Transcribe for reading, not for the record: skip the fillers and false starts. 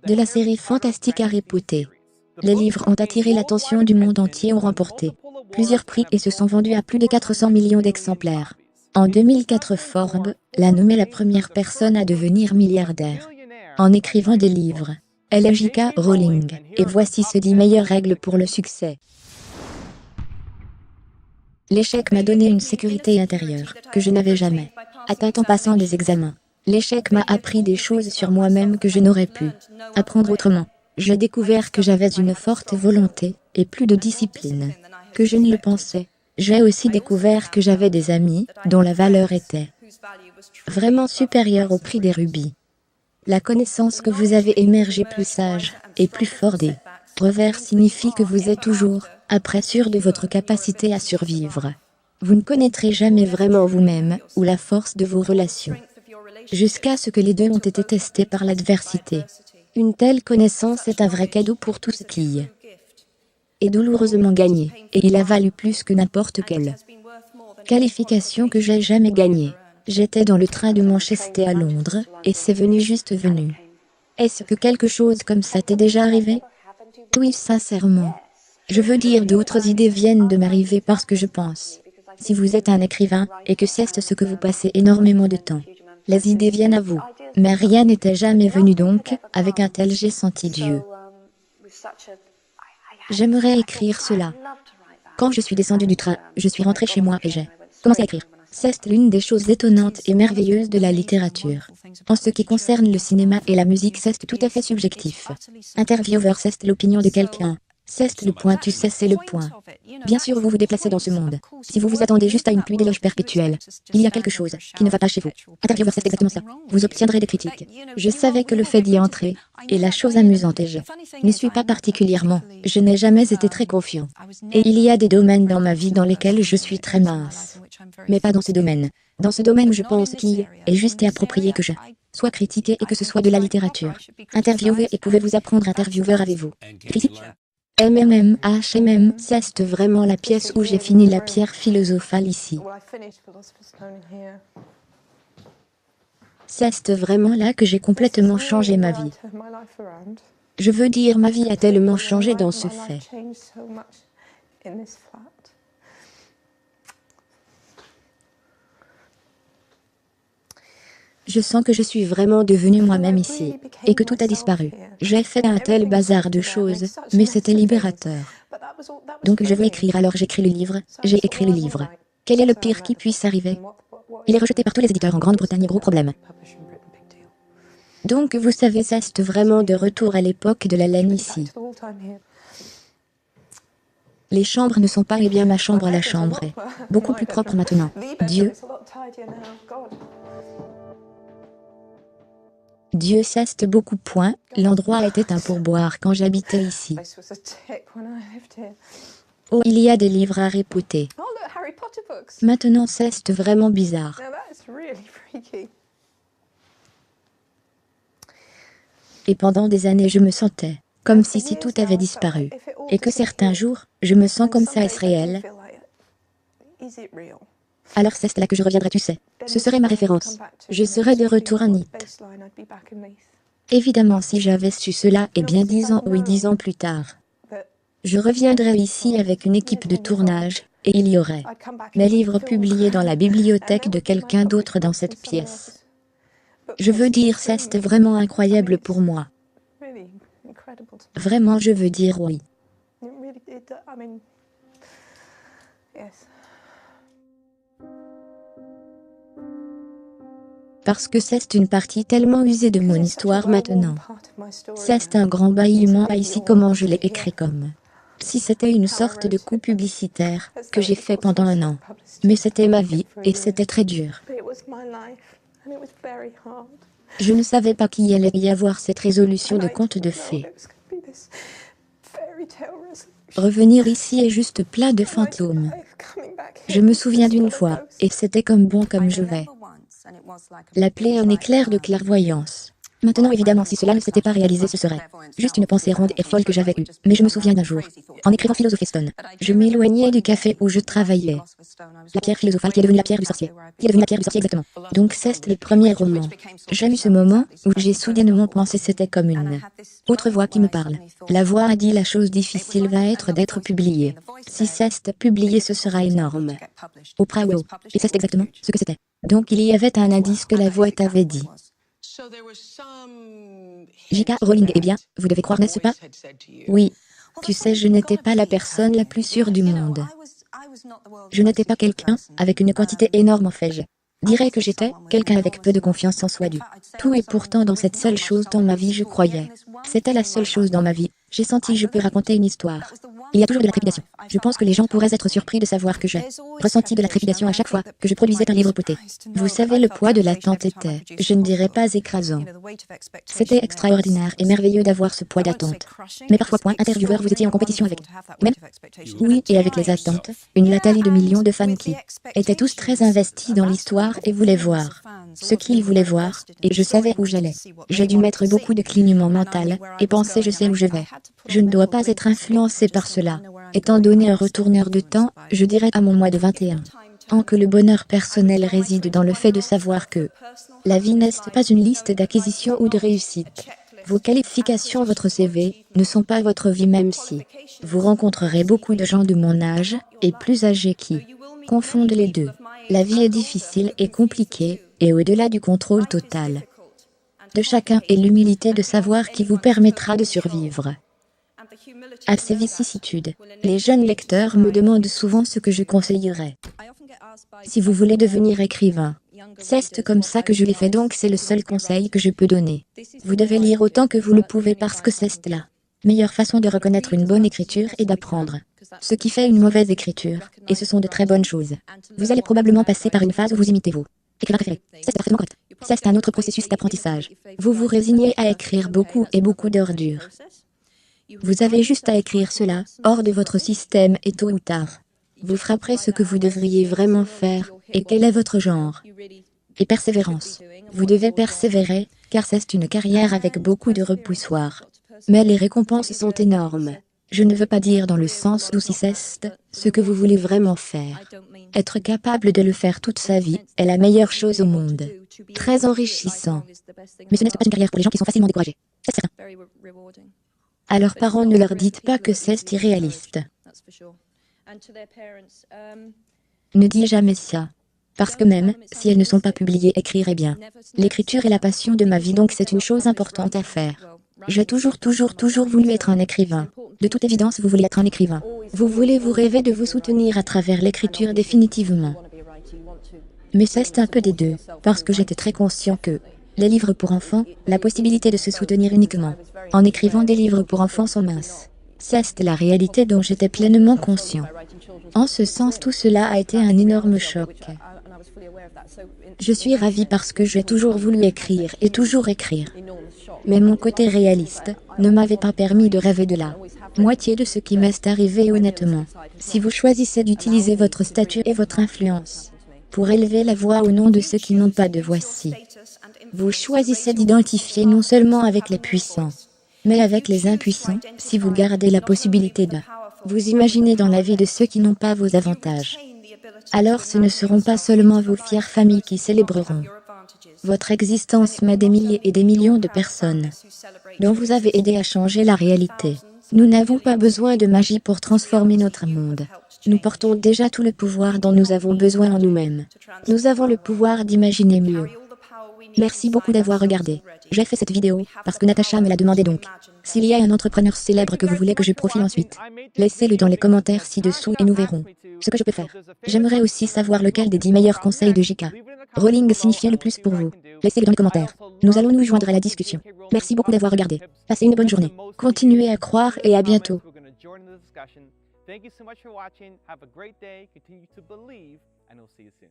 De la série fantastique Harry Potter. Les livres ont attiré l'attention du monde entier et ont remporté plusieurs prix et se sont vendus à plus de 400 millions d'exemplaires. En 2004, Forbes l'a nommée la première personne à devenir milliardaire en écrivant des livres. Elle est J.K. Rowling, et voici ses 10 meilleures règles pour le succès. L'échec m'a donné une sécurité intérieure que je n'avais jamais atteinte en passant des examens. L'échec m'a appris des choses sur moi-même que je n'aurais pu apprendre autrement. J'ai découvert que j'avais une forte volonté et plus de discipline que je ne le pensais. J'ai aussi découvert que j'avais des amis dont la valeur était vraiment supérieure au prix des rubis. La connaissance que vous avez émergé plus sage et plus fort des revers signifie que vous êtes toujours, après sûr de votre capacité à survivre. Vous ne connaîtrez jamais vraiment vous-même ou la force de vos relations, jusqu'à ce que les deux ont été testés par l'adversité. Une telle connaissance est un vrai cadeau pour tous qui est douloureusement gagné, et il a valu plus que n'importe quelle qualification que j'ai jamais gagnée. J'étais dans le train de Manchester à Londres, et c'est juste venu. Est-ce que quelque chose comme ça t'est déjà arrivé? Oui, sincèrement. Je veux dire, d'autres idées viennent de m'arriver parce que je pense. Si vous êtes un écrivain, et que c'est ce que vous passez énormément de temps, les idées viennent à vous. Mais rien n'était jamais venu donc, avec un tel j'ai senti Dieu. J'aimerais écrire cela. Quand je suis descendue du train, je suis rentrée chez moi et j'ai commencé à écrire. C'est l'une des choses étonnantes et merveilleuses de la littérature. En ce qui concerne le cinéma et la musique, c'est tout à fait subjectif. Intervieweur, c'est l'opinion de quelqu'un. C'est le point, tu sais, c'est le point. Bien sûr, vous vous déplacez dans ce monde. Si vous vous attendez juste à une pluie d'éloges perpétuelle, il y a quelque chose qui ne va pas chez vous. Intervieweur, c'est exactement ça. Vous obtiendrez des critiques. Je savais que le fait d'y entrer, et la chose amusante est je ne suis pas particulièrement, je n'ai jamais été très confiant. Et il y a des domaines dans ma vie dans lesquels je suis très mince. Mais pas dans ce domaine. Dans ce domaine, je pense qu'il est juste et approprié que je sois critiqué et que ce soit de la littérature. Interviewé, et pouvez-vous apprendre intervieweur, avez-vous critique? C'est vraiment la pièce où j'ai fini la pierre philosophale ici. C'est vraiment là que j'ai complètement changé ma vie. Je veux dire, ma vie a tellement changé dans ce fait. Je sens que je suis vraiment devenue moi-même ici, et que tout a disparu. J'ai fait un tel bazar de choses, mais c'était libérateur. Donc je veux écrire, alors j'écris le livre, j'ai écrit le livre. Quel est le pire qui puisse arriver? Il est rejeté par tous les éditeurs en Grande-Bretagne, gros problème. Donc vous savez, c'est vraiment de retour à l'époque de la laine ici. Les chambres ne sont pas, eh bien ma chambre à la chambre est beaucoup plus propre maintenant. Dieu, c'est beaucoup point, l'endroit était un pourboire quand j'habitais ici. Oh, il y a des livres Harry Potter. Maintenant c'est vraiment bizarre. Et pendant des années je me sentais comme si tout avait disparu. Et que certains jours, je me sens comme ça, est-ce réel? Alors c'est là que je reviendrai, tu sais. Ce serait ma référence. Je serais de retour à Nîmes. Évidemment, si j'avais su cela, et bien 10 ans, oui 10 ans plus tard, je reviendrais ici avec une équipe de tournage, et il y aurait mes livres publiés dans la bibliothèque de quelqu'un d'autre dans cette pièce. Je veux dire, c'est vraiment incroyable pour moi. Vraiment, je veux dire oui. Parce que c'est une partie tellement usée de mon histoire maintenant. C'est un grand bâillement ici, comment je l'ai écrit, comme si c'était une sorte de coup publicitaire que j'ai fait pendant un an. Mais c'était ma vie, et c'était très dur. Je ne savais pas qu'il allait y avoir cette résolution de conte de fées. Revenir ici est juste plein de fantômes. Je me souviens d'une fois, et c'était comme bon comme je vais l'appeler un éclair de clairvoyance. Maintenant évidemment si cela ne s'était pas réalisé ce serait juste une pensée ronde et folle que j'avais eue. Mais je me souviens d'un jour, en écrivant Philosopher Stone, je m'éloignais du café où je travaillais. La pierre philosophale qui est devenue la pierre du sorcier. Qui est devenue la pierre du sorcier exactement. Donc c'est le premier roman. J'ai eu ce moment où j'ai soudainement pensé c'était comme une autre voix qui me parle. La voix a dit la chose difficile va être d'être publiée. Si c'est publié ce sera énorme. Oprah Wow. Et c'est exactement ce que c'était. Donc il y avait un indice que la voix t'avait dit. J.K. Rowling, eh bien, vous devez croire, n'est-ce pas? Oui. Tu sais, je n'étais pas la personne la plus sûre du monde. Je n'étais pas quelqu'un avec une quantité énorme en fait. Je dirais que j'étais quelqu'un avec peu de confiance en soi du tout et pourtant dans cette seule chose dans ma vie je croyais. C'était la seule chose dans ma vie. J'ai senti que je peux raconter une histoire. Il y a toujours de la trépidation. Je pense que les gens pourraient être surpris de savoir que j'ai ressenti de la trépidation à chaque fois que je produisais un livre poté. Vous savez, le poids de l'attente était, je ne dirais pas écrasant. C'était extraordinaire et merveilleux d'avoir ce poids d'attente. Mais parfois, point intervieweur, vous étiez en compétition avec même. Oui, et avec les attentes, une latanie de millions de fans qui étaient tous très investis dans l'histoire et voulaient voir ce qu'ils voulaient voir, et je savais où j'allais. J'ai dû mettre beaucoup de clignement mental et penser je sais où je vais. Je ne dois pas être influencé par cela. Étant donné un retourneur de temps, je dirais à mon mois de 21 ans que le bonheur personnel réside dans le fait de savoir que la vie n'est pas une liste d'acquisitions ou de réussites. Vos qualifications, votre CV, ne sont pas votre vie même si vous rencontrerez beaucoup de gens de mon âge et plus âgés qui confondent les deux. La vie est difficile et compliquée, et au-delà du contrôle total de chacun et l'humilité de savoir qui vous permettra de survivre à ces vicissitudes. Les jeunes lecteurs me demandent souvent ce que je conseillerais. Si vous voulez devenir écrivain, c'est comme ça que je l'ai fait donc c'est le seul conseil que je peux donner. Vous devez lire autant que vous le pouvez parce que c'est la meilleure façon de reconnaître une bonne écriture et d'apprendre ce qui fait une mauvaise écriture, et ce sont de très bonnes choses. Vous allez probablement passer par une phase où vous imitez vos écrivains préférés. C'est parfaitement correct. C'est un autre processus d'apprentissage. Vous vous résignez à écrire beaucoup et beaucoup d'ordures. Vous avez juste à écrire cela, hors de votre système et tôt ou tard. Vous frapperez ce que vous devriez vraiment faire, et quel est votre genre. Et persévérance. Vous devez persévérer, car c'est une carrière avec beaucoup de repoussoirs. Mais les récompenses sont énormes. Je ne veux pas dire dans le sens où si c'est ce que vous voulez vraiment faire. Être capable de le faire toute sa vie est la meilleure chose au monde. Très enrichissant. Mais ce n'est pas une carrière pour les gens qui sont facilement découragés. C'est certain. À leurs parents ne leur dites pas que c'est irréaliste. Ne dis jamais ça. Parce que même, si elles ne sont pas publiées, écrirez bien. L'écriture est la passion de ma vie donc c'est une chose importante à faire. J'ai toujours voulu être un écrivain. De toute évidence, vous voulez être un écrivain. Vous rêvez de vous soutenir à travers l'écriture définitivement. Mais c'est un peu des deux, parce que j'étais très conscient que les livres pour enfants, la possibilité de se soutenir uniquement en écrivant des livres pour enfants sont minces. C'est la réalité dont j'étais pleinement conscient. En ce sens, tout cela a été un énorme choc. Je suis ravie parce que j'ai toujours voulu écrire et toujours écrire. Mais mon côté réaliste ne m'avait pas permis de rêver de la moitié de ce qui m'est arrivé honnêtement. Si vous choisissez d'utiliser votre statut et votre influence pour élever la voix au nom de ceux qui n'ont pas de voix-ci, vous choisissez d'identifier non seulement avec les puissants, mais avec les impuissants, si vous gardez la possibilité de vous imaginer dans la vie de ceux qui n'ont pas vos avantages. Alors ce ne seront pas seulement vos fières familles qui célébreront votre existence mais des milliers et des millions de personnes dont vous avez aidé à changer la réalité. Nous n'avons pas besoin de magie pour transformer notre monde. Nous portons déjà tout le pouvoir dont nous avons besoin en nous-mêmes. Nous avons le pouvoir d'imaginer mieux. Merci beaucoup d'avoir regardé. J'ai fait cette vidéo parce que Natacha me l'a demandé donc. S'il y a un entrepreneur célèbre que vous voulez que je profile ensuite, laissez-le dans les commentaires ci-dessous et nous verrons ce que je peux faire. J'aimerais aussi savoir lequel des 10 meilleurs conseils de J.K. Rowling signifiait le plus pour vous. Laissez-le dans les commentaires. Nous allons nous joindre à la discussion. Merci beaucoup d'avoir regardé. Passez une bonne journée. Continuez à croire et à bientôt. Thank you so much for watching. Have a great day. Continue to believe, and we'll see you soon.